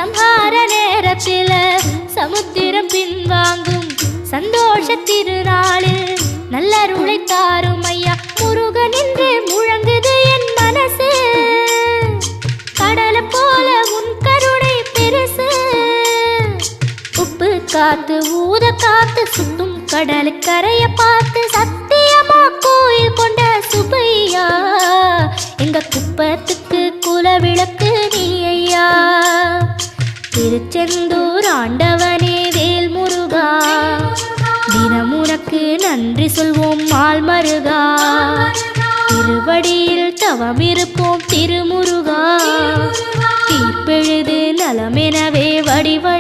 சம்ஹார நேரத்தில சமுத்திரம் பின்வாங்கும் சந்தோஷ திருநாளில் நல்லருளை தாரும் ஐயா முருகன் என்று முழங்குது என் மனசு கடலை போல உன் கருணை பெருசு உப்பு காத்து ஊத காத்து சுத்தும் கடலு கரைய பார்த்து சத்தியமா கோயில் கொண்ட சுபையா எங்க குப்பத்துக்கு குலவிளக்கு நீ ஐயா திருச்செந்தூர் ஆண்டவனே வேல் முருகா தினம் உனக்கு நன்றி சொல்வோம் மால் மருகா திருவடியில் தவம் இருப்போம் திருமுருகா தீர்ப்பெழுது நலமெனவே வடிவ